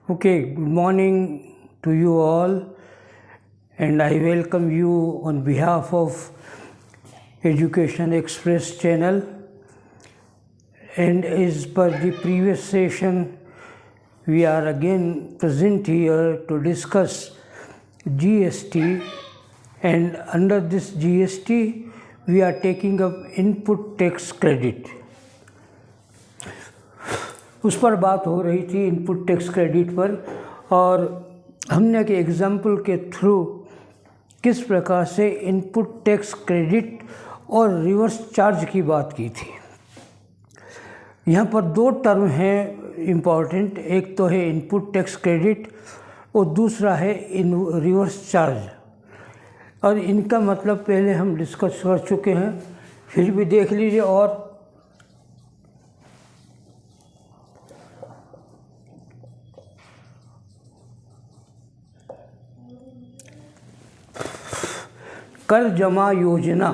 Okay, good morning to you all, and I welcome you on behalf of Education Express channel. And as per the previous session, we are again present here to discuss GST, and under this GST, we are taking up input tax credit. उस पर बात हो रही थी input tax credit पर, और हमने एक एग्जाम्पल के थ्रू किस प्रकार से इनपुट टैक्स क्रेडिट और रिवर्स चार्ज की बात की थी। यहाँ पर दो टर्म हैं इम्पॉर्टेंट, एक तो है इनपुट टैक्स क्रेडिट और दूसरा है रिवर्स चार्ज, और इनका मतलब पहले हम डिस्कस कर चुके हैं, फिर भी देख लीजिए। और कर जमा योजना,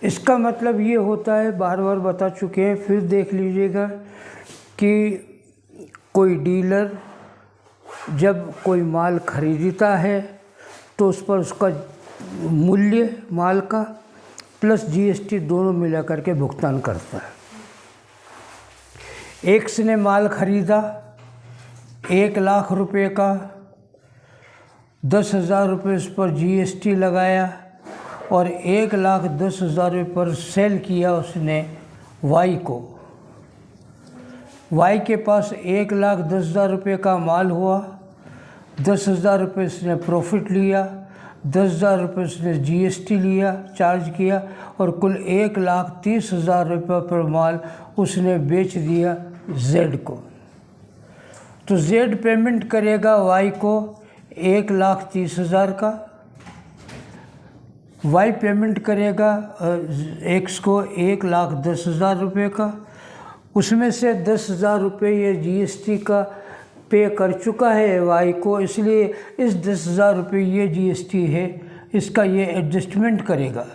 इसका मतलब ये होता है, बार बार बता चुके हैं, फिर देख लीजिएगा कि कोई डीलर जब कोई माल खरीदता है तो उस पर उसका मूल्य माल का प्लस जीएसटी दोनों मिला करके भुगतान करता है। एक्स ने माल खरीदा 1,00,000 रुपये का, 10,000 रुपये उस पर जीएसटी लगाया और 1,10,000 रुपये पर सेल किया उसने वाई को। वाई के पास 1,10,000 रुपये का माल हुआ, 10,000 रुपये उसने प्रॉफिट लिया, 10,000 रुपये उसने जीएसटी लिया, चार्ज किया, और कुल 1,30,000 रुपये पर माल उसने बेच दिया जेड को। तो जेड पेमेंट करेगा वाई को 1,30,000 का, वाई पेमेंट करेगा एक्स को 1,10,000 रुपये का। उसमें से 10,000 रुपये ये जीएसटी का पे कर चुका है वाई को, इसलिए इस 10,000 रुपये ये जीएसटी है, इसका ये एडजस्टमेंट करेगा,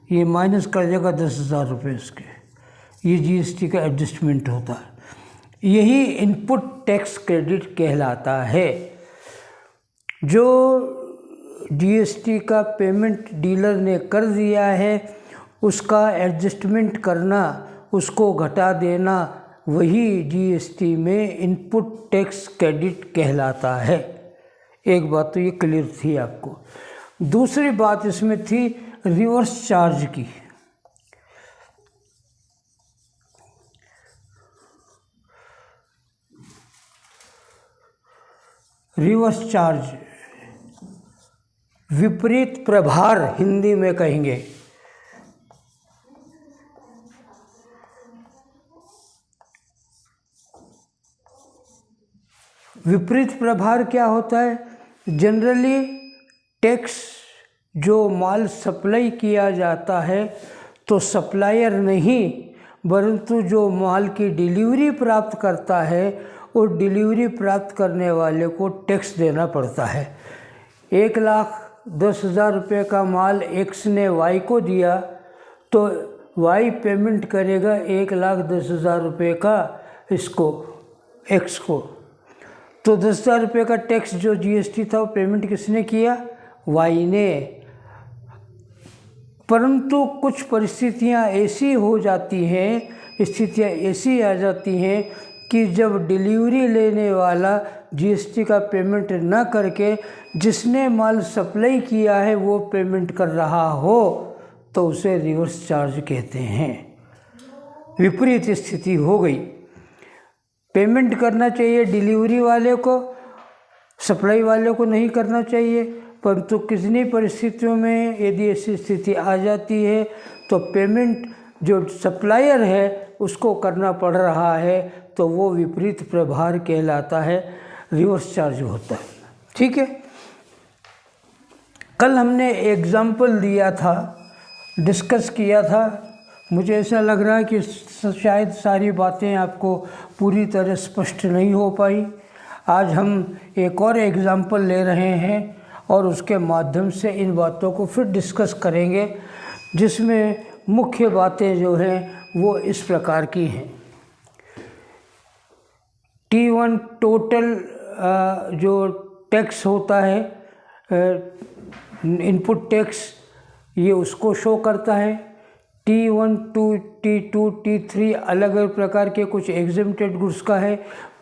ये माइनस कर देगा 10,000 रुपये इसके, ये जीएसटी का एडजस्टमेंट होता है। यही इनपुट टैक्स क्रेडिट कहलाता है। जो जीएसटी का पेमेंट डीलर ने कर दिया है उसका एडजस्टमेंट करना, उसको घटा देना, वही जीएसटी में इनपुट टैक्स क्रेडिट कहलाता है। एक बात तो ये क्लियर थी आपको। दूसरी बात इसमें थी रिवर्स चार्ज की। रिवर्स चार्ज, विपरीत प्रभार हिंदी में कहेंगे। विपरीत प्रभार क्या होता है? जनरली टैक्स जो माल सप्लाई किया जाता है तो सप्लायर नहीं, परंतु जो माल की डिलीवरी प्राप्त करता है और डिलीवरी प्राप्त करने वाले को टैक्स देना पड़ता है। 1,10,000 रुपये का माल एक्स ने वाई को दिया तो वाई पेमेंट करेगा 1,10,000 रुपये का इसको, एक्स को। तो 10,000 रुपये का टैक्स जो जीएसटी था वो पेमेंट किसने किया? वाई ने। परंतु कुछ परिस्थितियां ऐसी हो जाती हैं, स्थितियां ऐसी आ जाती हैं कि जब डिलीवरी लेने वाला जीएसटी का पेमेंट न करके जिसने माल सप्लाई किया है वो पेमेंट कर रहा हो तो उसे रिवर्स चार्ज कहते हैं। विपरीत स्थिति हो गई, पेमेंट करना चाहिए डिलीवरी वाले को, सप्लाई वाले को नहीं करना चाहिए, परंतु कितनी परिस्थितियों में यदि ऐसी स्थिति आ जाती है तो पेमेंट जो सप्लायर है उसको करना पड़ रहा है, तो वो विपरीत प्रभार कहलाता है, रिवर्स चार्ज होता है। ठीक है, कल हमने एग्जाम्पल दिया था, डिस्कस किया था। मुझे ऐसा लग रहा है कि शायद सारी बातें आपको पूरी तरह स्पष्ट नहीं हो पाई। आज हम एक और एग्जाम्पल ले रहे हैं और उसके माध्यम से इन बातों को फिर डिस्कस करेंगे, जिसमें मुख्य बातें जो हैं वो इस प्रकार की हैं। T1 टोटल जो टैक्स होता है, इनपुट टैक्स, ये उसको शो करता है। T1, T2, T3 अलग अलग प्रकार के कुछ एग्जेम्प्टेड गुड्स का है,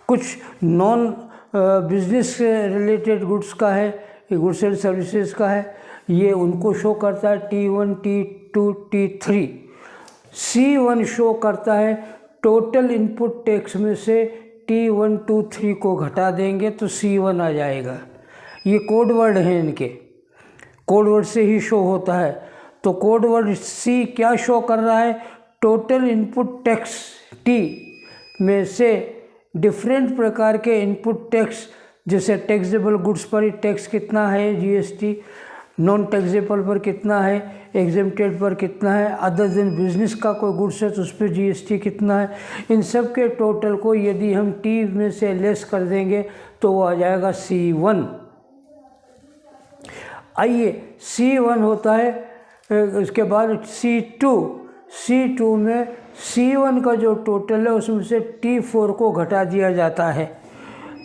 कुछ नॉन बिजनेस रिलेटेड गुड्स का है, गुड्स एंड सर्विसेज का है, ये उनको शो करता है T1, T2, T3। C1 show करता है टोटल इनपुट टैक्स में से T1, T2, T3 को घटा देंगे तो C1 आ जाएगा। ये कोड वर्ड हैं, इनके कोड वर्ड से ही शो होता है। तो कोड वर्ड C क्या शो कर रहा है, टोटल इनपुट टैक्स T में से डिफरेंट प्रकार के इनपुट टैक्स, जैसे टैक्सेबल गुड्स पर टैक्स कितना है GST, नॉन टैक्सेबल पर कितना है, एग्जेम्प्टेड पर कितना है, अदर देन बिजनेस का कोई गुड्स है तो उस पर GST कितना है, इन सब के टोटल को यदि हम T में से लेस कर देंगे तो वो आ जाएगा C1। आइए C1 होता है, उसके बाद C2 में C1 का जो टोटल है उसमें से T4 को घटा दिया जाता है,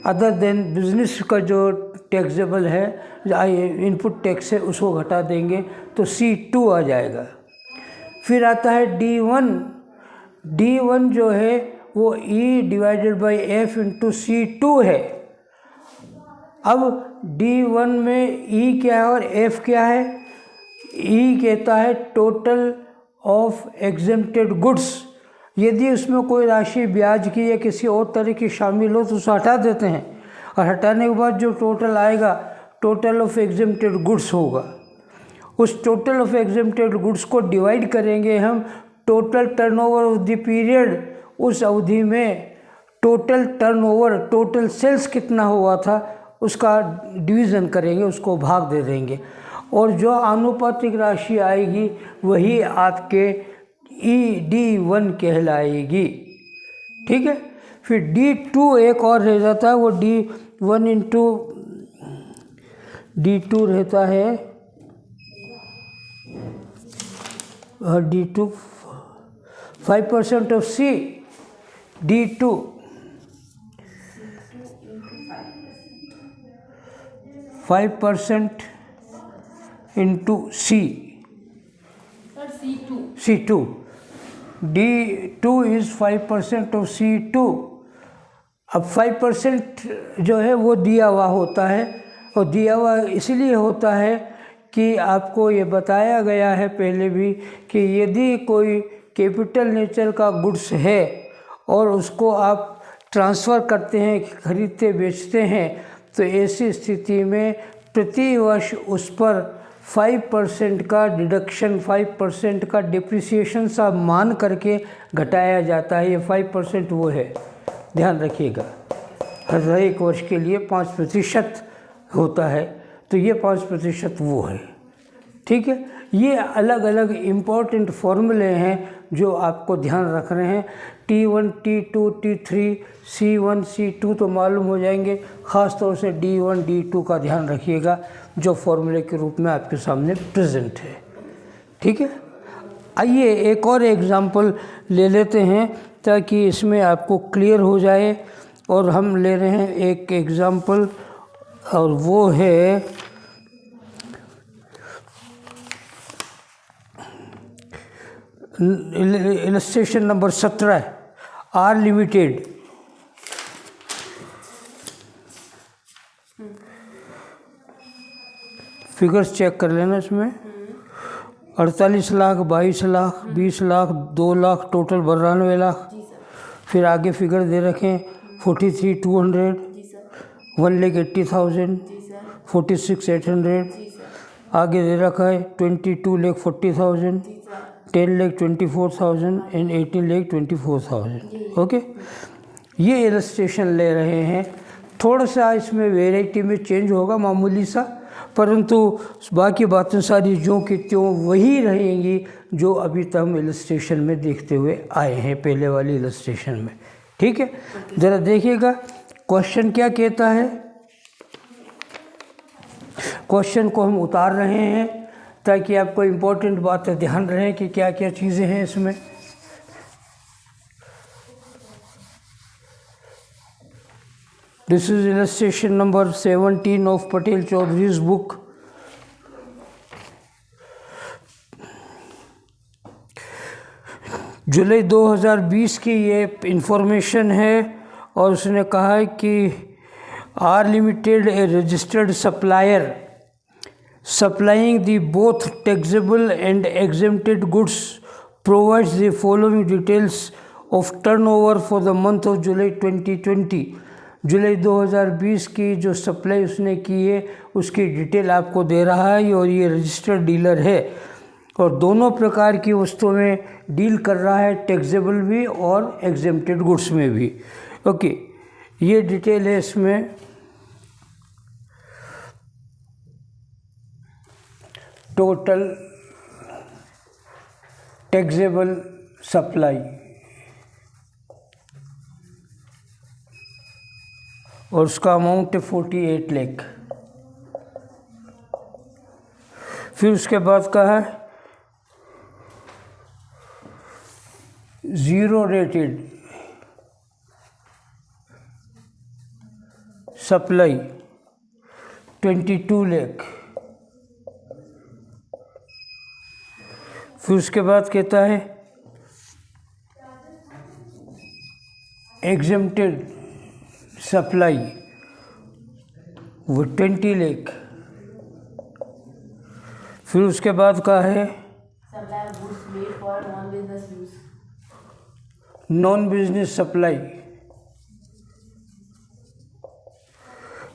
अदर देन बिजनेस का जो टैक्सेबल है इनपुट टैक्स है उसको घटा देंगे तो C2 आ जाएगा। फिर आता है D1 जो है वो E/F × C2 है। अब D1 में E क्या है और F क्या है? E कहता है टोटल ऑफ एग्जेम्प्टेड गुड्स। यदि उसमें कोई राशि ब्याज की या किसी और तरह की शामिल हो तो उसे हटा देते हैं, और हटाने के बाद जो टोटल आएगा टोटल ऑफ एग्जेम्प्टेड गुड्स होगा। उस टोटल ऑफ एग्जेम्प्टेड गुड्स को डिवाइड करेंगे हम total turnover of the period, उस अवधि में टोटल टर्नओवर, टोटल सेल्स कितना हुआ था उसका डिवीज़न करेंगे, उसको भाग दे देंगे, और जो आनुपातिक राशि आएगी वही आपके D1 कहलाएगी। ठीक है। फिर D2 एक और रह जाता है, वो D1 × D2 रहता है, और D2 5% of C, D2 5% into C, C2 D2 is 5% of C2। अब 5% जो है वो दिया हुआ होता है, और दिया हुआ इसलिए होता है कि आपको ये बताया गया है पहले भी कि यदि कोई कैपिटल नेचर का गुड्स है और उसको आप ट्रांसफ़र करते हैं, खरीदते बेचते हैं, तो ऐसी स्थिति में प्रति वर्ष उस पर 5% का डिडक्शन, 5% का डिप्रिसिएशन सा मान करके घटाया जाता है। ये 5% वो है, ध्यान रखिएगा। हर एक वर्ष के लिए 5% होता है, तो ये 5% वो है। ठीक है। ये अलग अलग इम्पोर्टेंट फॉर्मूले हैं जो आपको ध्यान रख रहे हैं। T1, T2, T3, C1, C2 तो मालूम हो जाएंगे, ख़ास तौर से D1, D2 का ध्यान रखिएगा जो फॉर्मूले के रूप में आपके सामने प्रेजेंट है। ठीक है। आइए एक और एग्ज़ाम्पल ले लेते हैं ताकि इसमें आपको क्लियर हो जाए, और हम ले रहे हैं एक एग्ज़ाम्पल, और वो है illustration number 17, R limited. Figures check कर लेना इसमें। 48 लाख, 22 लाख, 20 लाख, 2 लाख, टोटल 92 लाख। फिर आगे फिगर दे रखें 43,200, 1,80,000, 46,800। आगे दे रखा है 22,40,000, 10,24,000 एंड 18,24,000। ओके। ये इलस्ट्रेशन ले रहे हैं। थोड़ा सा इसमें वेराइटी में चेंज होगा, मामूली सा, परंतु बाकी बातें सारी ज्यों की त्यों वही रहेंगी जो अभी तक हम इलस्ट्रेशन में देखते हुए आए हैं पहले वाली इलस्ट्रेशन में। ठीक है। ज़रा देखिएगा क्वेश्चन क्या कहता है। क्वेश्चन को हम उतार रहे हैं ताकि आपको इम्पोर्टेंट बातें ध्यान रहे कि क्या क्या चीज़ें हैं इसमें। This is illustration number 17 of Patel Chaudhary's book. जुलाई 2020 की ये इंफॉर्मेशन है और उसने कहा है कि R limited a registered supplier supplying the both taxable and exempted goods provides the following details of turnover for the month of July 2020। जुलाई 2020 की जो सप्लाई उसने की है उसकी डिटेल आपको दे रहा है और ये रजिस्टर्ड डीलर है और दोनों प्रकार की वस्तुओं में डील कर रहा है, टैक्सेबल भी और एग्जेम्प्टेड गुड्स में भी। ओके, ये डिटेल है इसमें। टोटल टैक्सेबल सप्लाई और उसका अमाउंट है 48 लाख। फिर उसके बाद का है ज़ीरो रेटेड सप्लाई 22 लाख। फिर उसके बाद कहता है एग्जेम्प्टेड सप्लाई वो 20 लाख। फिर उसके बाद का है non business supply,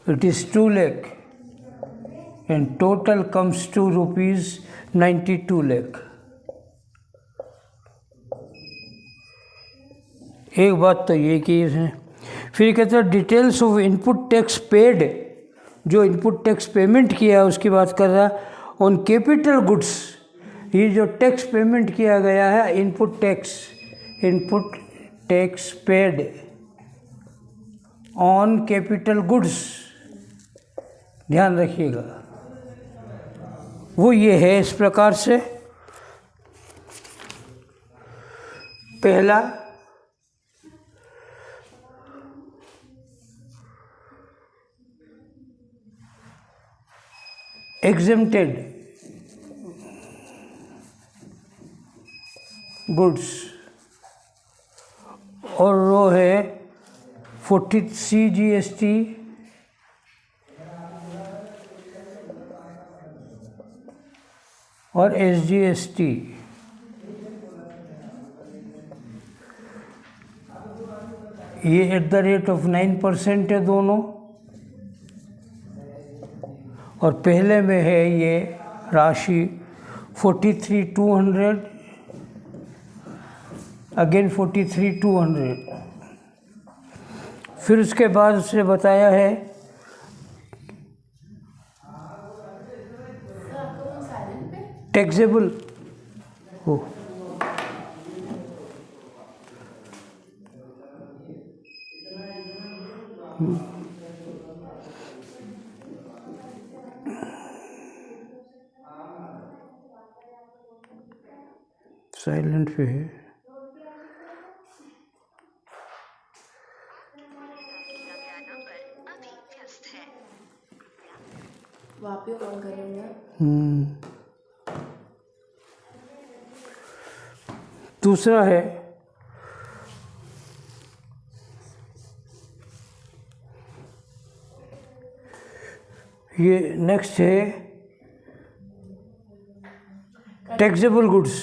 it is 2 lakh and total comes to ₹92 lakh. एक बात तो ये की है। फिर कहते हैं details of input tax paid, जो इनपुट टैक्स पेमेंट किया है उसकी बात कर रहा है। ऑन कैपिटल गुड्स, ये जो टैक्स पेमेंट किया गया है input tax paid on capital goods, ध्यान रखिएगा, वो ये है इस प्रकार से। पहला एग्जेम्प्टेड गुड्स और वो है 40 CGST और SGST। ये @9% है दोनों और पहले में है ये राशि 43,200 अगेन 43,200। फिर उसके बाद उसने बताया है टैक्सेबल हो साइलेंट पे है। कॉल कर रहे हैं। दूसरा है ये नेक्स्ट है taxable goods,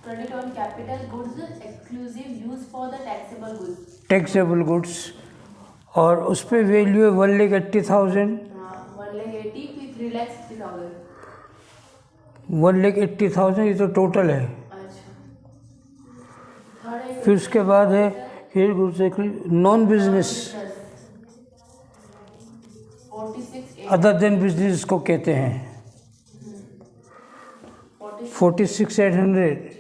credit on capital goods exclusive use for the taxable goods, taxable goods और उस पर वैल्यू है 1,80,000, 1,80,000 ये तो टोटल है। फिर उसके बाद है फिर non business other than business को कहते हैं 46,800।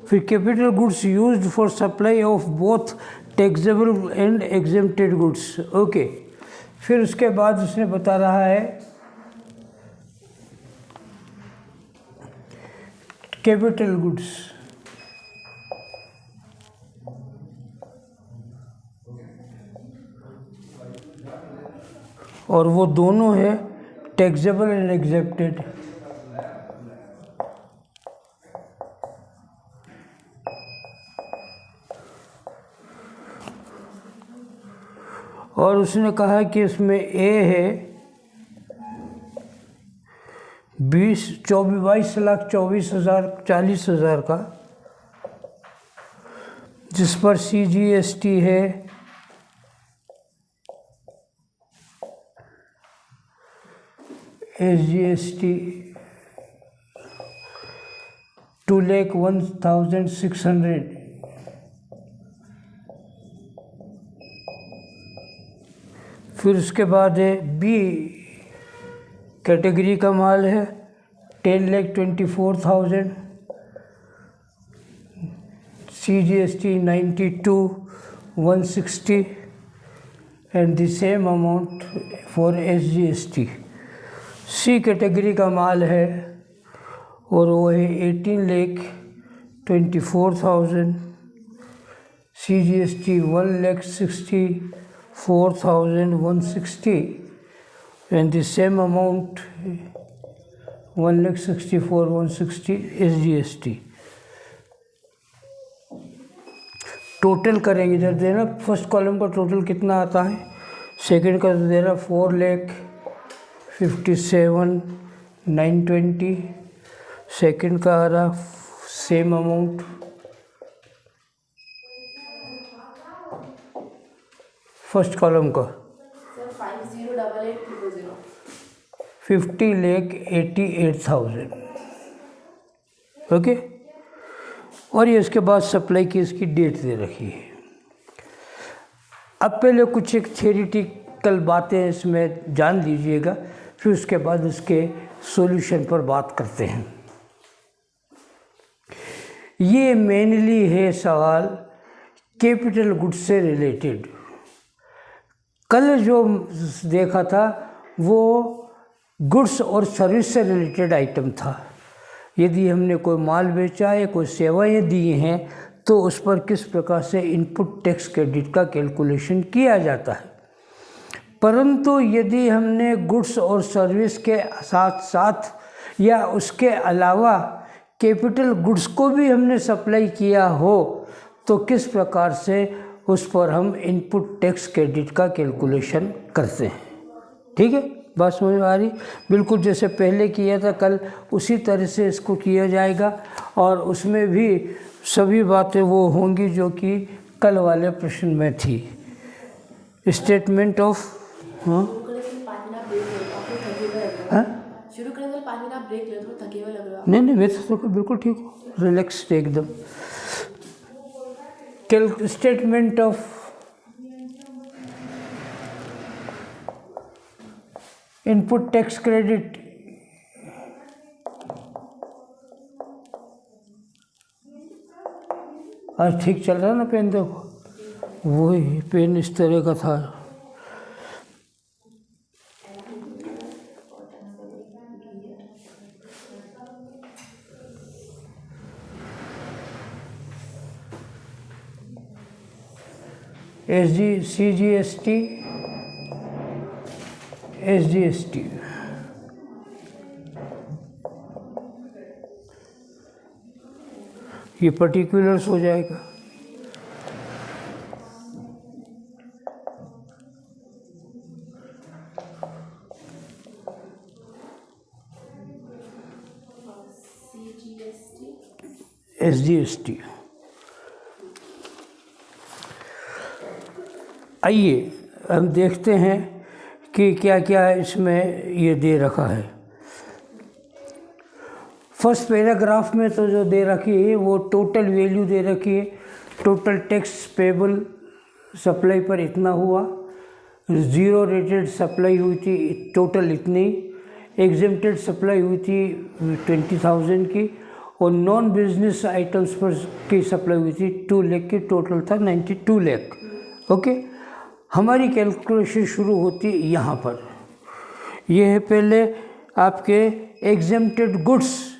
फिर capital goods used for supply of both taxable and exempted goods. Okay, फिर उसके बाद उसने बता रहा है कैपिटल गुड्स, और वो दोनों है टैक्सेबल एंड एक्सेप्टेड। और उसने कहा कि इसमें ए है 22,24,40,000 का, जिस पर CGST है 2,01,600। फिर उसके बाद है बी कैटेगरी का माल है 10,24,000, CGST 92,160 and the same amount for SGST। C category का माल है और वो है 18,24,000, CGST 1,64,160 and the same amount 1,64,160 SGST। Total करेंगे जब देना, फर्स्ट कॉलम का टोटल कितना आता है, सेकंड का देना 4,57,920, सेकंड का आ रहा सेम अमाउंट, फर्स्ट कॉलम का 50,88,000। ओके, और ये इसके बाद सप्लाई की इसकी डेट दे रखी है। अब पहले कुछ एक थियोरिटिकल बातें इसमें जान लीजिएगा, फिर उसके बाद इसके सॉल्यूशन पर बात करते हैं। ये मेनली है सवाल कैपिटल गुड्स से रिलेटेड। कल जो देखा था वो गुड्स और सर्विस से रिलेटेड आइटम था। यदि हमने कोई माल बेचा है, कोई सेवाएं दी हैं, तो उस पर किस प्रकार से इनपुट टैक्स क्रेडिट का कैलकुलेशन किया जाता है। परंतु यदि हमने गुड्स और सर्विस के साथ साथ या उसके अलावा कैपिटल गुड्स को भी हमने सप्लाई किया हो, तो किस प्रकार से उस पर हम इनपुट टैक्स क्रेडिट का कैलकुलेशन करते हैं। ठीक है, बात समझ में आ रही? बिल्कुल जैसे पहले किया था कल, उसी तरह से इसको किया जाएगा, और उसमें भी सभी बातें वो होंगी जो कि कल वाले प्रश्न में थी। स्टेटमेंट ऑफ हाँ शुरू करने वाले 5 मिनट आप ब्रेक ले, थोड़ा थके हुए लग रहे हो। नहीं मैं तो बिल्कुल ठीक हूँ, रिलैक्स एकदम। Statement of input tax credit, आज ठीक चल रहा है ना पेन? देखो वही पेन इस तरह का था। CGST SGST, ये पर्टिकुलर्स हो जाएगा। SGST। आइए हम देखते हैं कि क्या क्या इसमें ये दे रखा है। फर्स्ट पैराग्राफ में तो जो दे रखी है वो टोटल वैल्यू दे रखी है। टोटल टैक्स पेबल सप्लाई पर इतना हुआ, ज़ीरो रेटेड सप्लाई हुई थी टोटल इतनी, एग्जेम्प्टेड सप्लाई हुई थी 20,000 की, और नॉन बिजनेस आइटम्स पर की सप्लाई हुई थी 2 लाख की, टोटल था 92 लाख। ओके, हमारी कैलकुलेशन शुरू होती यहाँ पर। यह है पहले आपके एग्जेम्प्टेड गुड्स।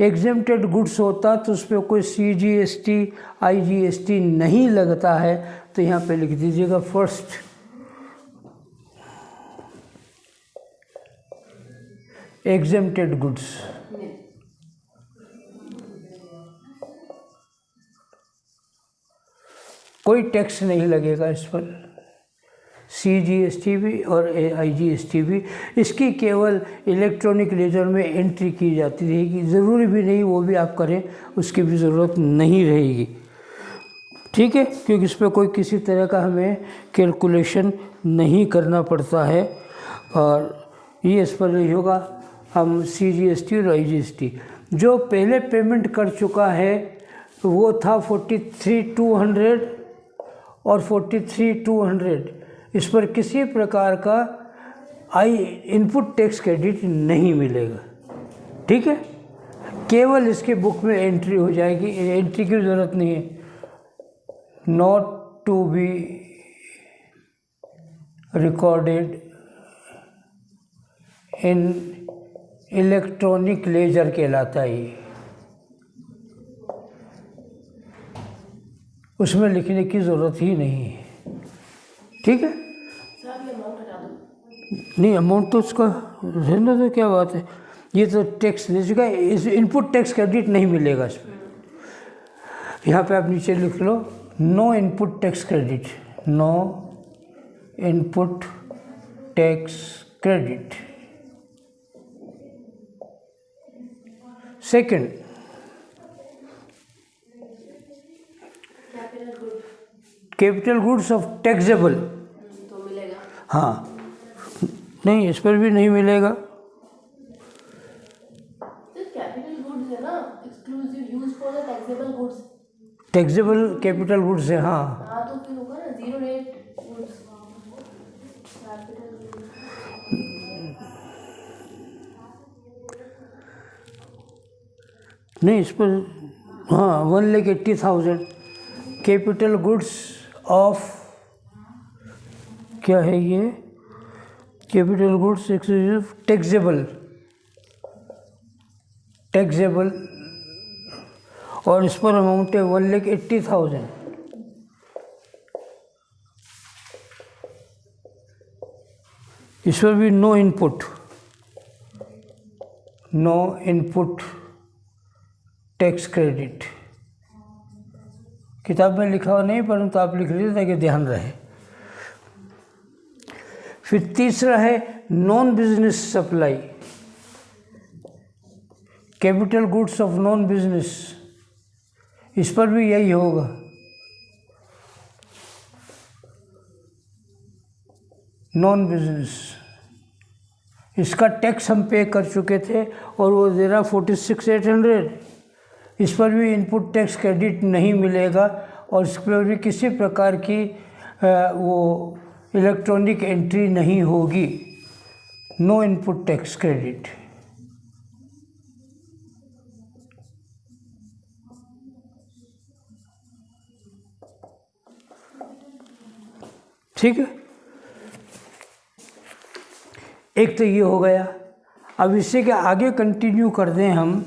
एग्जेम्प्टेड गुड्स होता तो उस पर कोई CGST IGST नहीं लगता है, तो यहाँ पे लिख दीजिएगा फर्स्ट एग्जेम्प्टेड गुड्स। कोई टैक्स नहीं लगेगा इस पर, CGST भी और IGST भी। इसकी केवल इलेक्ट्रॉनिक लेजर में एंट्री की जाती रहेगी, ज़रूरी भी नहीं वो भी आप करें, उसकी भी ज़रूरत नहीं रहेगी, ठीक है, क्योंकि इस पर कोई किसी तरह का हमें कैलकुलेशन नहीं करना पड़ता है। और ये इस पर नहीं होगा, हम CGST और IGST जो पहले पेमेंट कर चुका है वो था 43,200 और 43,200, इस पर किसी प्रकार का इनपुट टैक्स क्रेडिट नहीं मिलेगा, ठीक है। केवल इसके बुक में एंट्री हो जाएगी, एंट्री की ज़रूरत नहीं है, not to be recorded in electronic ledger कहलाता है ये, उसमें लिखने की ज़रूरत ही नहीं है, ठीक है। नहीं, अमाउंट तो उसका रहने दो, क्या बात है, ये तो टैक्स दे चुका है, इस इनपुट टैक्स क्रेडिट नहीं मिलेगा इस पर। यहाँ पे आप नीचे लिख लो no input tax credit, no input tax credit. Second, capital goods of taxable, तो मिलेगा। हाँ, नहीं इस पर भी नहीं मिलेगा। कैपिटल गुड्स है ना, exclusive use for the taxable goods. Taxable capital goods है, हाँ। हाँ तो फिर होगा ना जीरो रेट गुड्स। नहीं इस पर, हाँ 1,80,000 कैपिटल गुड्स ऑफ, क्या है ये, capital goods exclusive taxable, taxable, और इस पर अमाउंट है 1,80,000। इस पर भी नो इनपुट टैक्स क्रेडिट, किताब में लिखा हुआ नहीं परंतु आप लिख लीजिए ताकि ध्यान रहे। फिर तीसरा है non business supply, capital goods of non business, इस पर भी यही होगा, नॉन बिजनेस, इसका टैक्स हम पे कर चुके थे और वो दे रहा 46,800, इस पर भी इनपुट टैक्स क्रेडिट नहीं मिलेगा और इस पर भी किसी प्रकार की वो इलेक्ट्रॉनिक एंट्री नहीं होगी, नो इनपुट टैक्स क्रेडिट। ठीक है, एक तो ये हो गया। अब इससे के आगे कंटिन्यू कर दें हम,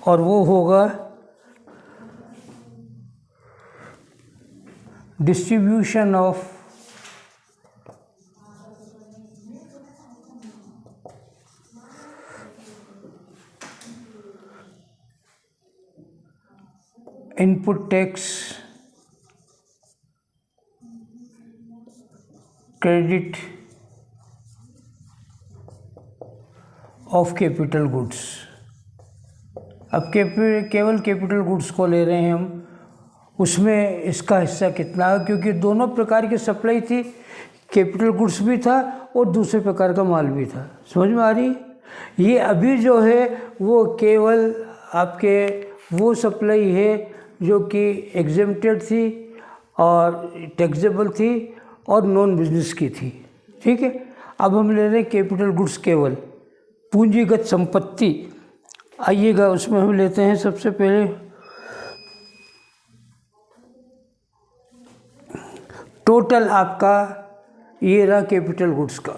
और वो होगा distribution of input tax credit of capital goods. अब केवल कैपिटल गुड्स को ले रहे हैं हम, उसमें इसका हिस्सा कितना है, क्योंकि दोनों प्रकार की सप्लाई थी, कैपिटल गुड्स भी था और दूसरे प्रकार का माल भी था, समझ में आ रही। ये अभी जो है वो केवल आपके वो सप्लाई है जो कि एग्जेम्प्टेड थी और टैक्सेबल थी और नॉन बिजनेस की थी, ठीक है। अब हम ले रहे हैं कैपिटल गुड्स, केवल पूंजीगत संपत्ति। आइएगा उसमें हम लेते हैं सबसे पहले टोटल आपका ये रहा कैपिटल गुड्स का,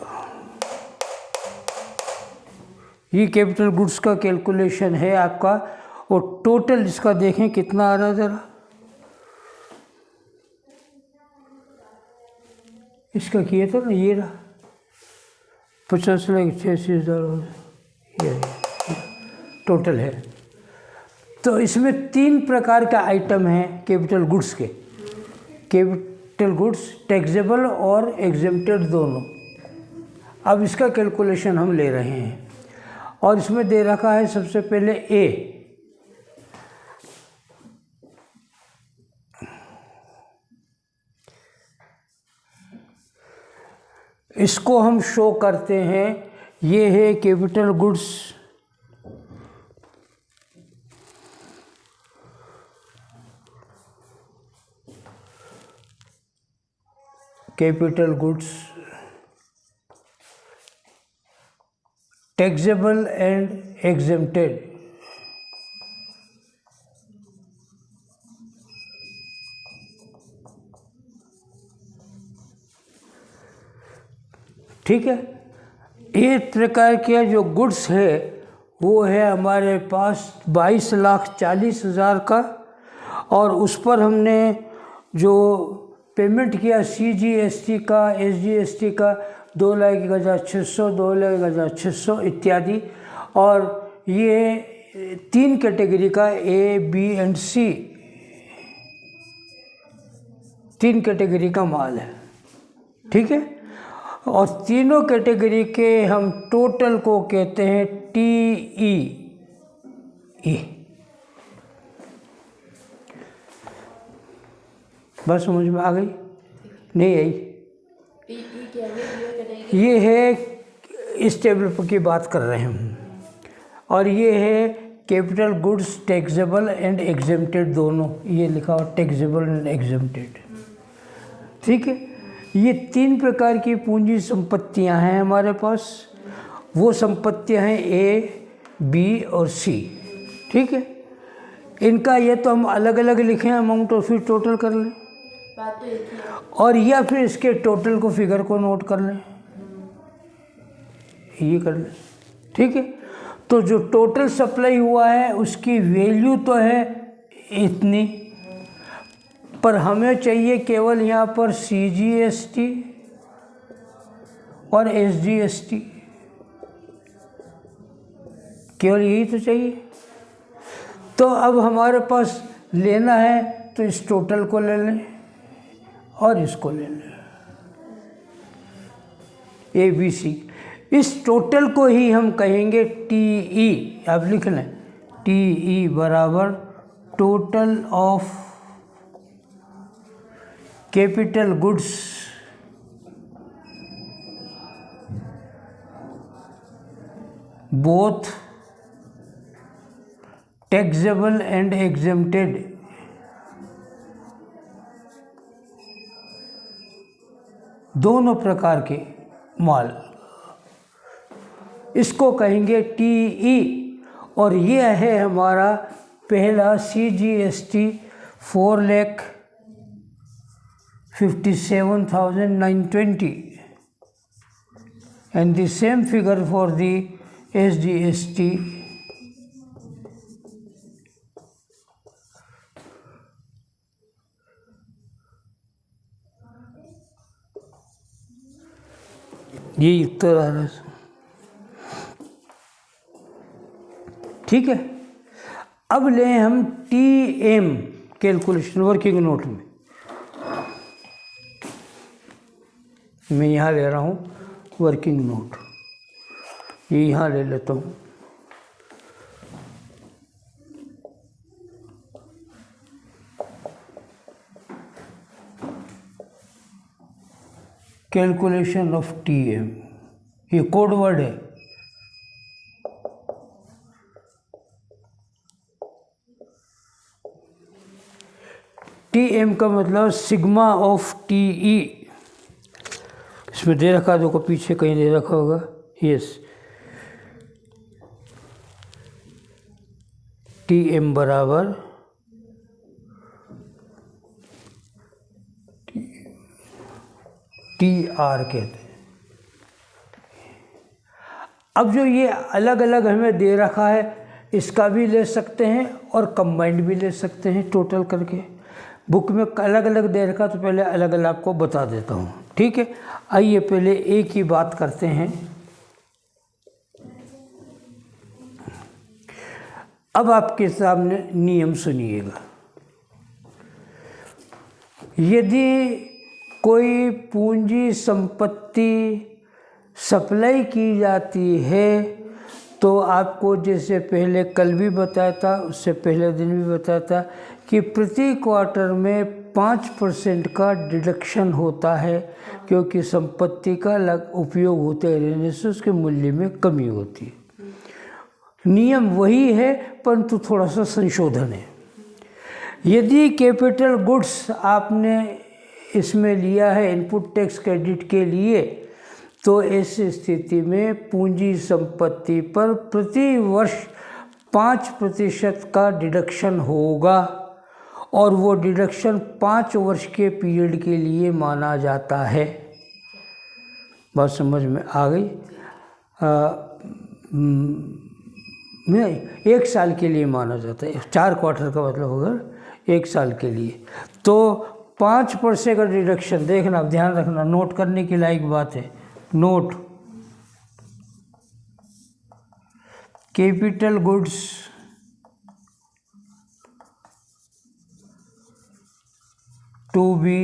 ये कैपिटल गुड्स का कैलकुलेशन है आपका। और टोटल इसका देखें कितना आ रहा है ज़रा, इसका किया था ना, ये रहा 50,86,000 ये टोटल है। तो इसमें 3 प्रकार का आइटम है कैपिटल गुड्स के। कैपिटल गुड्स टैक्सेबल और एग्जेम्प्टेड दोनों। अब इसका कैलकुलेशन हम ले रहे हैं और इसमें दे रखा है सबसे पहले ए। इसको हम शो करते हैं, ये है capital goods taxable and exempted. ठीक है, एक प्रकार के जो गुड्स है वो है हमारे पास 22,40,000 का, और उस पर हमने जो पेमेंट किया CGST का, SGST का 2,01,600, 2,01,600 इत्यादि। और ये 3 कैटेगरी का A, B and C 3 category का माल है। ठीक है, और तीनों कैटेगरी के हम टोटल को कहते हैं TEE। बस समझ में आ गई? नहीं आई? ये है इस टेबल की बात कर रहे हैं हम, और ये है capital goods taxable and exempted दोनों। ये लिखा हुआ टैक्सेबल एंड एग्जेम्प्टेड। ठीक है, ये 3 प्रकार की पूंजी संपत्तियां हैं हमारे पास। वो संपत्तियां हैं A, B और C। ठीक है, इनका ये तो हम अलग अलग लिखें अमाउंट और फिर टोटल कर लें, बात तो एक ही है। और या फिर इसके टोटल को फिगर को नोट कर लें, ये कर लें। ठीक है, तो जो टोटल सप्लाई हुआ है उसकी वैल्यू तो है इतनी, पर हमें चाहिए केवल यहाँ पर CGST और SGST, केवल यही तो चाहिए। तो अब हमारे पास लेना है तो इस टोटल को ले लें और इसको ले लें, ABC। इस टोटल को ही हम कहेंगे TE। आप लिख लें TE बराबर total of capital goods both taxable and exempted दोनों प्रकार के माल, इसको कहेंगे TE। और ये है हमारा पहला CGST 4,57,920 and the same figure for the SGST ये उत्तर आ रहा है। ठीक है, अब लें हम TM कैलकुलेशन वर्किंग नोट में। मैं यहाँ ले रहा हूँ वर्किंग नोट, ये यहाँ ले लेता हूँ। कैलकुलेशन ऑफ TM, ये कोड वर्ड है। TM का मतलब सिग्मा ऑफ TE। इसमें दे रखा, देखो पीछे कहीं दे रखा होगा, यस। TM बराबर TR कहते हैं। अब जो ये अलग अलग हमें दे रखा है, इसका भी ले सकते हैं और कंबाइंड भी ले सकते हैं टोटल करके। बुक में अलग अलग दे रखा, तो पहले अलग अलग आपको बता देता हूँ, ठीक है। आइए पहले एक ही बात करते हैं। अब आपके सामने नियम सुनिएगा। यदि कोई पूंजी संपत्ति सप्लाई की जाती है तो आपको जैसे पहले कल भी बताया था, उससे पहले दिन भी बताया था कि प्रति क्वार्टर में 5% का डिडक्शन होता है, क्योंकि संपत्ति का उपयोग होते रहने से उसके मूल्य में कमी होती है। नियम वही है, परंतु थोड़ा सा संशोधन है। यदि कैपिटल गुड्स आपने इसमें लिया है इनपुट टैक्स क्रेडिट के लिए, तो ऐसी स्थिति में पूंजी संपत्ति पर प्रति वर्ष 5% का डिडक्शन होगा, और वो डिडक्शन 5 वर्ष के पीरियड के लिए माना जाता है। बात समझ में आ गई? नहीं, 1 साल के लिए माना जाता है। 4 क्वार्टर का मतलब होगा 1 साल के लिए। तो 5% का डिडक्शन, देखना, ध्यान रखना, नोट करने की लायक बात है। Note, capital goods to be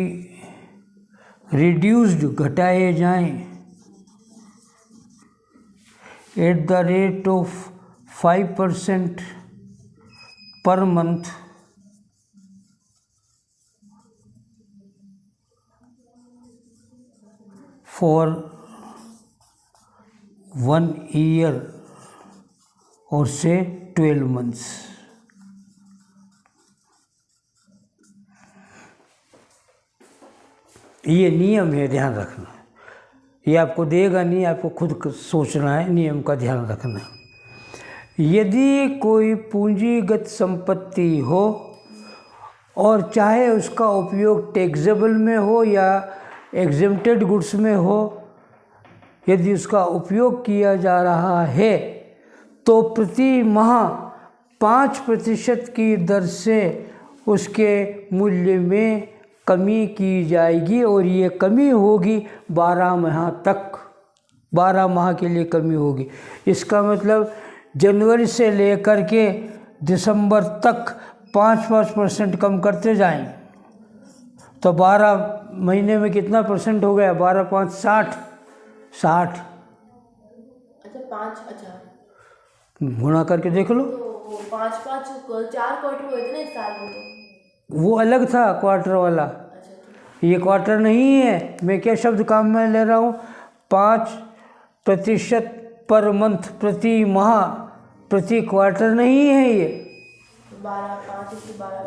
reduced, घटाए जाएं at the rate of 5% per month for 1 year और से 12 मंथ्स। ये नियम है, ध्यान रखना। ये आपको देगा नहीं, आपको खुद सोचना है, नियम का ध्यान रखना। यदि कोई पूंजीगत संपत्ति हो और चाहे उसका उपयोग टैक्सेबल में हो या एग्जेम्प्टेड गुड्स में हो, यदि उसका उपयोग किया जा रहा है तो प्रति माह 5% की दर से उसके मूल्य में कमी की जाएगी, और ये कमी होगी 12 माह तक। 12 माह के लिए कमी होगी। इसका मतलब जनवरी से लेकर के दिसंबर तक 5% कम करते जाएं, तो 12 महीने में कितना परसेंट हो गया? 12 5 60। अच्छा 5, अच्छा गुणा करके देख लो। तो 5 4 क्वार्टर हुए थे ना इस साल में, तो वो अलग था क्वार्टर वाला, अच्छा ये क्वार्टर नहीं है। मैं क्या शब्द काम में ले रहा हूँ? 5% पर मंथ, प्रति माह, प्रति क्वार्टर नहीं है ये। 12 5 12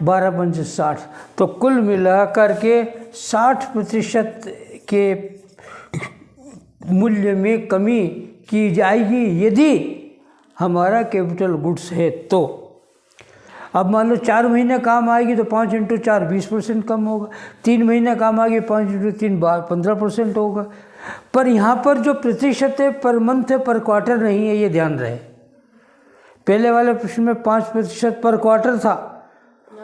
12 12 5 60, तो कुल मिला करके 60% के मूल्य में कमी की जाएगी यदि हमारा कैपिटल गुड्स है तो। अब मान लो 4 महीने काम आएगी तो 5 × 4 20% कम होगा। 3 महीने काम आएगी 5 × 3 15% होगा। पर यहाँ पर जो प्रतिशत है पर मंथ है, पर क्वार्टर नहीं है, ये ध्यान रहे। पहले वाले प्रश्न में 5% पर क्वार्टर था,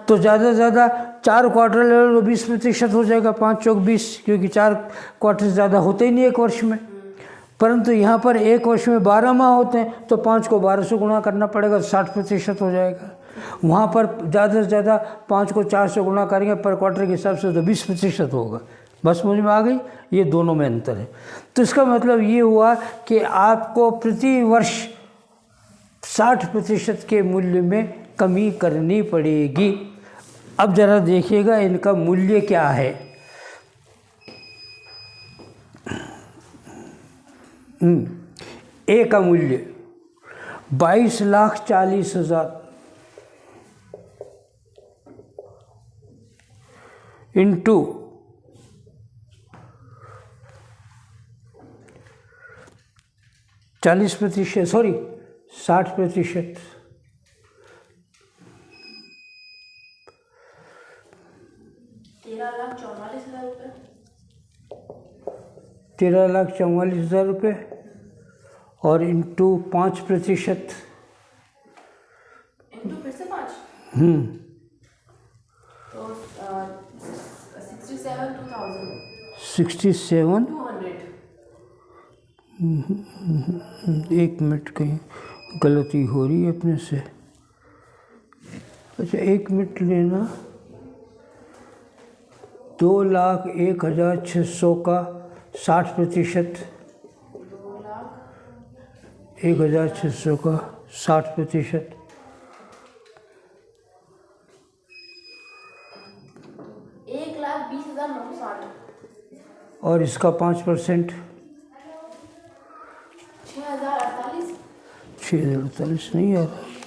तो ज़्यादा से ज़्यादा 4 क्वार्टर ले लो तो 20% हो जाएगा। 5 चौक 20, क्योंकि 4 क्वार्टर ज़्यादा होते ही नहीं एक वर्ष में। परंतु यहाँ पर एक वर्ष में 12 माह होते हैं, तो 5 को 12 से गुणा करना पड़ेगा, 60% हो जाएगा। वहाँ पर ज़्यादा से ज़्यादा 5 को 4 से गुणा करेंगे पर क्वार्टर के हिसाब से, तो 20% होगा। बस समझ में आ गई? ये दोनों में अंतर है। तो इसका मतलब ये हुआ कि आपको प्रति वर्ष 60% के मूल्य में कमी करनी पड़ेगी। अब ज़रा देखिएगा इनका मूल्य क्या है। ए का मूल्य 22,40,000 इंटू 40%, सॉरी 60%, 13,44,000 रुपये, 13,44,000 रुपये, और इंटू 5%। इंटू फिर से 5 तो 67 67 200। एक मिनट, कहीं गलती हो रही है अपने से। अच्छा, 1 मिनट लेना। 2,01,600 का 60%। 1,600 का 60%। 1,20,960। और इसका 5%। 6,048। 6,048 नहीं यार,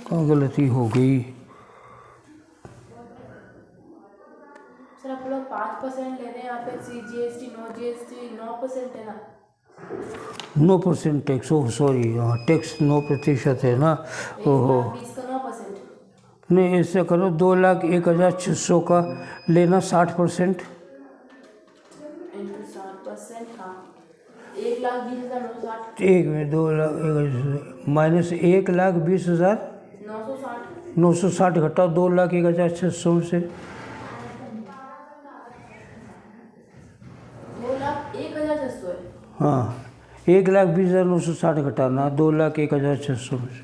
कहाँ गलती हो गई। सर आप लोग 5% ले रहे हैं, यहाँ पे GST नो GST 9% है ना। 9% टैक्स, ओह सॉरी, हाँ टैक्स 9% है ना। ओहो 1,20,000 का 9%। नहीं, ऐसे करो 2,01,600 का लेना 60%। इंटू 60%, हाँ 1,20,960। एक में 2,01,000 माइनस 1,20,960 960। घटाओ 2,01,600 से। 2,01,600 है। हाँ, 1,20,960 घटाना 2,01,600 में से।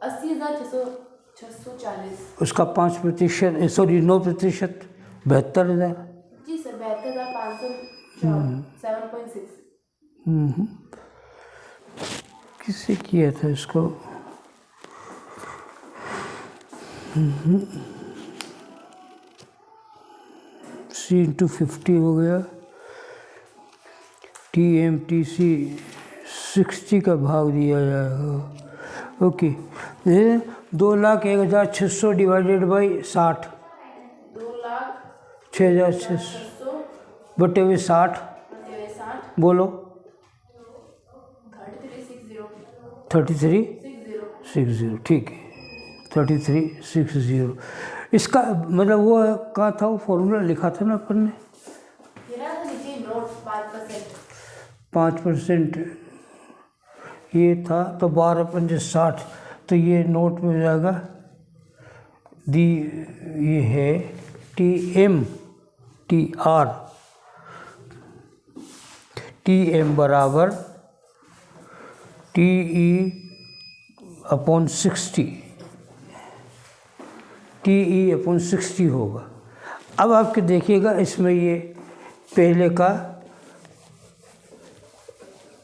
80,640। उसका 5%, सॉरी 9%, 72,000। जी सर 72,500 7.6। किससे किया था इसको? C/50 हो गया। TMTC 60 का भाग दिया जाएगा। Okay, 2,01,600 divided by 60। 6,600 बटे हुए 60। 2,60,60 बोलो 33,60 33,60। ठीक है, 33,60। इसका मतलब वो कहाँ था, वो फॉर्मूला लिखा था ना अपन ने। नीचे नोट 5% ये था, तो 12×5 = 60। तो ये नोट में हो जाएगा। ये है TM बराबर TE/60। TE/60 होगा। अब आपके देखिएगा इसमें ये पहले का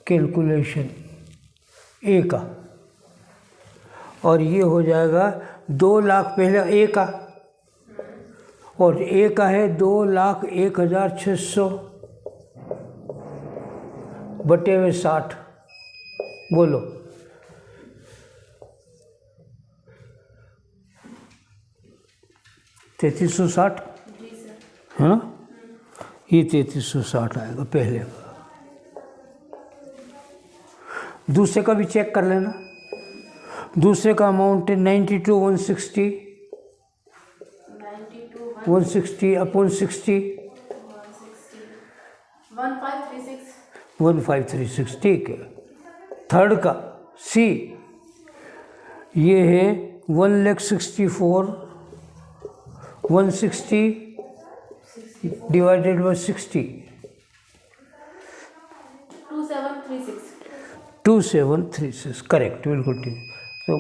कैलकुलेशन ए का, और ये हो जाएगा 2 लाख, पहले ए का, और ए का है 2,01,600 बटे हुए 60। बोलो 3360 जी सर। है ना। ये 3360 आएगा पहले का। दूसरे का भी चेक कर लेना। दूसरे का अमाउंट है 92,160 160/60 1536। ठीक है। थर्ड का सी, ये है 1,64,160 डिवाइडेड बाई 60 2736। करेक्ट, बिल्कुल ठीक। तो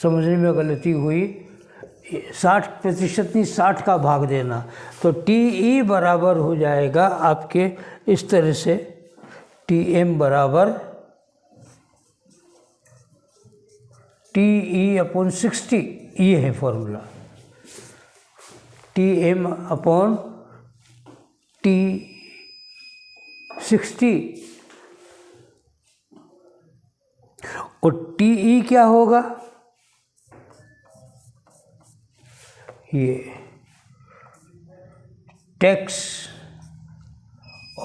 समझने में गलती हुई, 60% नहीं 60 का भाग देना। तो TE बराबर हो जाएगा आपके इस तरह से, TM बराबर TE/60। ये है फॉर्मूला, TM/T60। और TE क्या होगा, ये टैक्स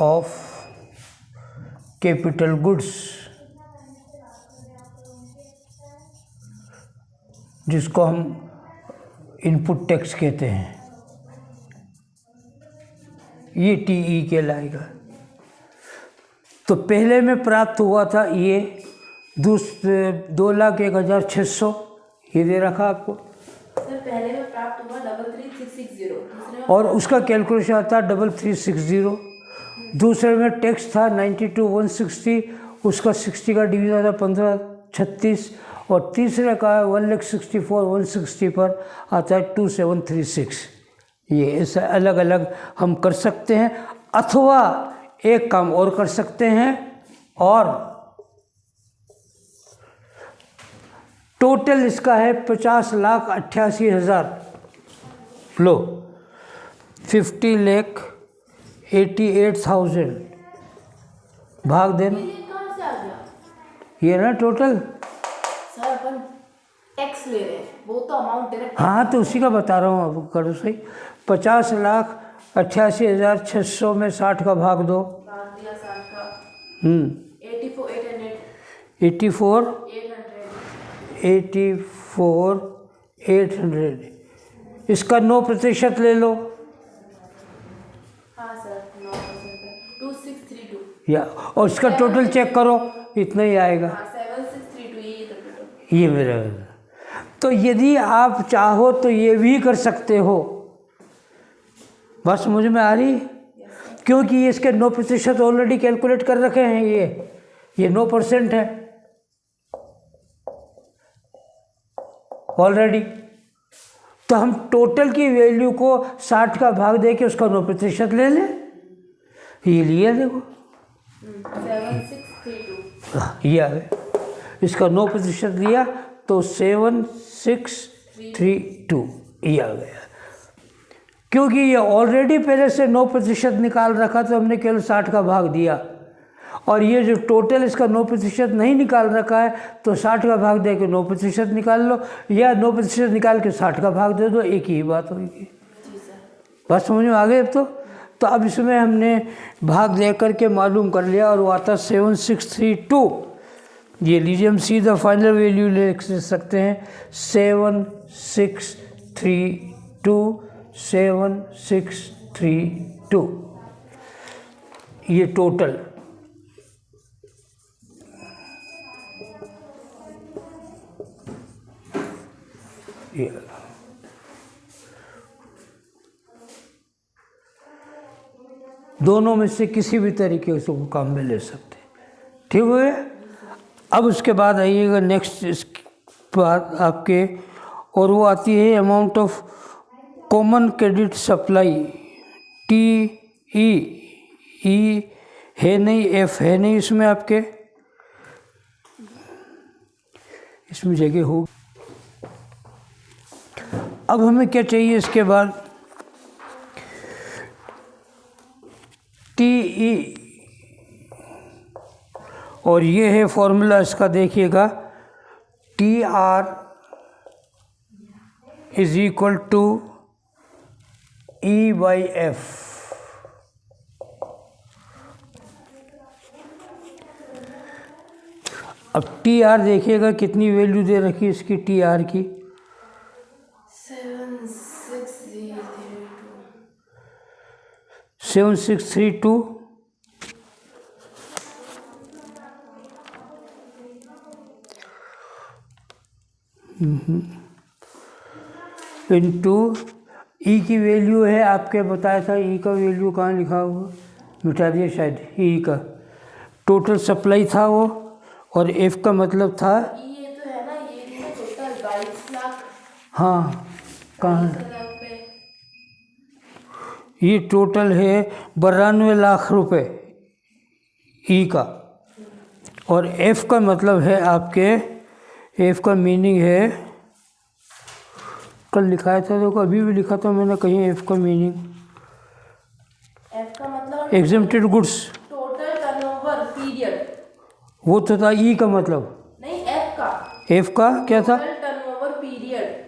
ऑफ कैपिटल गुड्स, जिसको हम इनपुट टैक्स कहते हैं। ये टीई कहलाएगा। तो पहले में प्राप्त हुआ था ये 2,01,600, ये दे रखा आपको। सर पहले में प्राप्त हुआ 33,660, दूसरे में और उसका कैलकुलेशन आता 3360। दूसरे में टैक्स था 92,160, उसका 60 का डिवीजन था 1536। और तीसरे का 1,64,160 पर आता है 2736। ये ऐसा अलग अलग हम कर सकते हैं, अथवा एक काम और कर सकते हैं, और टोटल इसका है 50,88,000। लो 50,88,000 भाग देना, ये कहाँ से आ गया? ये ना टोटल। सर अपन टैक्स ले रहे हैं, वो तो अमाउंट डायरेक्ट। हाँ तो उसी का बता रहा हूँ, अब करो सही। 50,88,600 में 60 का भाग दो। भाग दिया 60 का। 84,800। 84,800 इसका 9% ले लो। हाँ सर 9%। 2632। या और इसका टोटल चेक करो, इतना ही आएगा। हाँ 7632, ये तो टोटल। ये मेरा। तो यदि आप चाहो तो ये भी कर सकते हो। बात समझ में आ रही? क्योंकि ये इसके 9% ऑलरेडी कैलकुलेट कर रखे हैं। ये 9% है ऑलरेडी। तो हम टोटल की वैल्यू को 60 का भाग दे के उसका 9% ले लें। ये लिया देखो 7632। ये आ गया, इसका 9% लिया तो 7632 ये आ गया। क्योंकि ये ऑलरेडी पहले से 9% निकाल रखा, तो हमने केवल 60 का भाग दिया। और ये जो टोटल इसका 9% नहीं निकाल रखा है, तो 60 का भाग दे के 9% निकाल लो, या 9% निकाल के 60 का भाग दे दो, एक ही बात होगी। जी सर। बात समझ में आ गई अब तो अब इसमें हमने भाग दे करके मालूम कर लिया, और वो आता 7632। ये लीजिए, हम सीधा फाइनल वैल्यू ले सकते हैं 7632 ये टोटल। ये दोनों में से किसी भी तरीके से वो काम में ले सकते हैं। ठीक हो गया। अब उसके बाद आइएगा नेक्स्ट इसके बाद आपके, और वो आती है amount of common credit supply. TE है नहीं, F है नहीं इसमें, आपके इसमें जगह हो। अब हमें क्या चाहिए इसके बाद, TE, और ये है फॉर्मूला इसका, देखिएगा TR is equal to E/F। अब TR देखिएगा कितनी वैल्यू दे रखी है इसकी, TR की 7632 इंटू ई की वैल्यू है आपके, बताया था ई का वैल्यू कहाँ लिखा हुआ, मिटा दिया शायद। ई का टोटल सप्लाई था वो, और एफ का मतलब था ये तो है ना, ये टोटल 22 लाख। हाँ कहाँ, 22,000 रुपये। ये टोटल है 92 लाख रुपए ई का। और एफ का मतलब है आपके, एफ का मीनिंग है, कल लिखाया था देखो, अभी भी लिखा था मैंने कहीं एफ का मीनिंग, एफ का मतलब exempted goods. Total turnover period. वो तो था ई का मतलब, नहीं एफ का, एफ का क्या था, टोटल टर्नओवर पीरियड।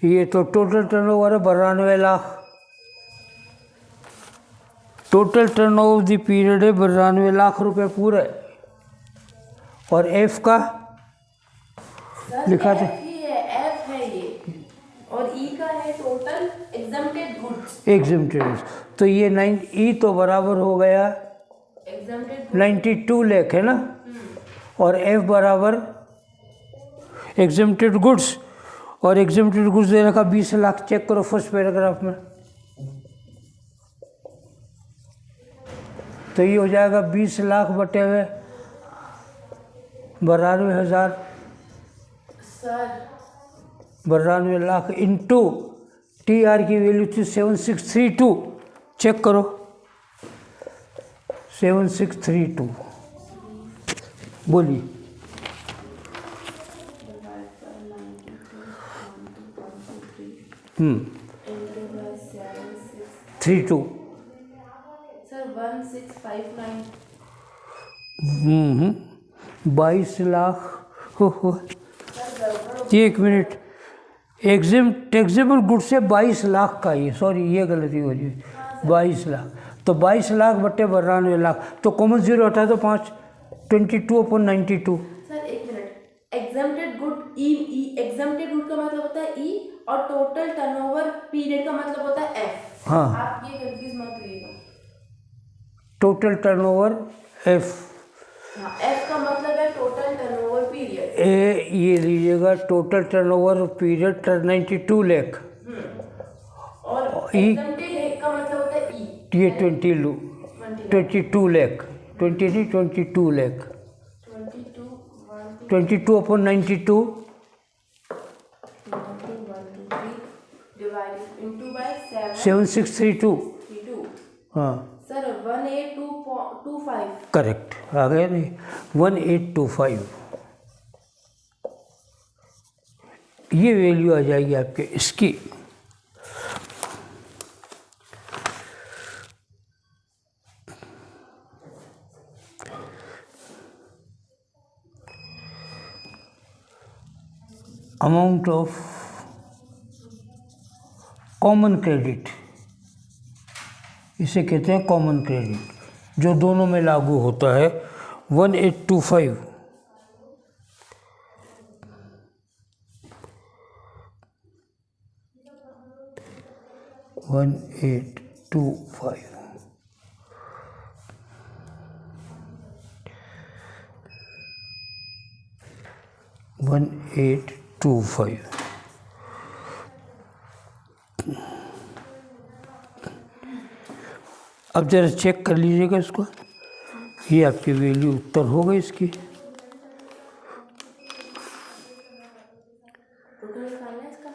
ये तो टोटल टर्नओवर है 92 lakh. Total turnover the period है 92 लाख रुपए पूरे। और एफ का लिखा था, एफ है ये, और ई का है total exempted goods. Exempted goods. तो ये 9 ई तो बराबर हो गया एग्जाम्प्टेड 92 लाख है ना, और एफ बराबर एग्जेम्प्टेड गुड्स, और एग्जेम्प्टेड गुड्स दे रखा 20 लाख। चेक करो फर्स्ट पैराग्राफ में, तो ये हो जाएगा 20 लाख बटे हुए 92,000, sir 92 lakh into T R की वैल्यू थी 7632। चेक करो 7632, बोलिए। into by 7 6 32। सर 1659 22 लाख हो। एक मिनट, टैक्सेबल गुड से 22 लाख का, ये सॉरी ये गलती हो रही है, 22 लाख। तो 22 लाख बटे 92 लाख, तो कॉमन जीरो हटा दो 5, 22/92। सर एक मिनट, एग्जाम्प्टेड गुड ई एग्जाम्प्टेड गुड का मतलब होता है ई, और टोटल टर्नओवर पीरियड का मतलब होता है एफ। हाँ, आप ये कंफ्यूज मत करिएगा। टोटल टर्नओवर एफ, हाँ, एफ का मतलब है टोटल टर्नओवर पीरियड। ए ये लीजिएगा टोटल टर्नओवर पीरियड 92 लाख, और ई एग्जाम्प्टेड का मतलब होता है ई, ये 22 lakh, 22 lakh, 22/92 divided into bye 7632। 7 हाँ सर 1825। करेक्ट आ गया नहीं, 1825 ये वैल्यू आ जाएगी आपके इसकी। अमाउंट ऑफ कॉमन क्रेडिट, इसे कहते हैं कॉमन क्रेडिट, जो दोनों में लागू होता है। 1825 1825 1825। अब जरा चेक कर लीजिएगा इसको, ये आपकी वैल्यू उत्तर हो गई इसकी। टोटल निकालना है इसका।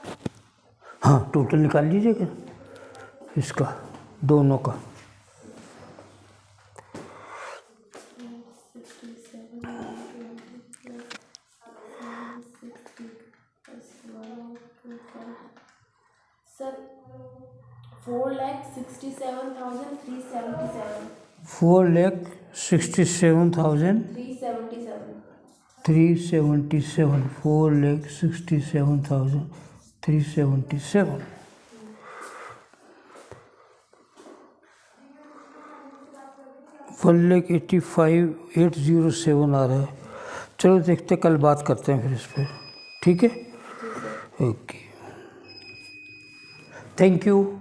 हाँ टोटल निकाल लीजिएगा इसका, दोनों का। सर 4,67,377 4,67,377 4,67,377 1,85,807 आ रहा है। चलो देखते, कल बात करते हैं फिर इस पर, ठीक है? Okay, thank you.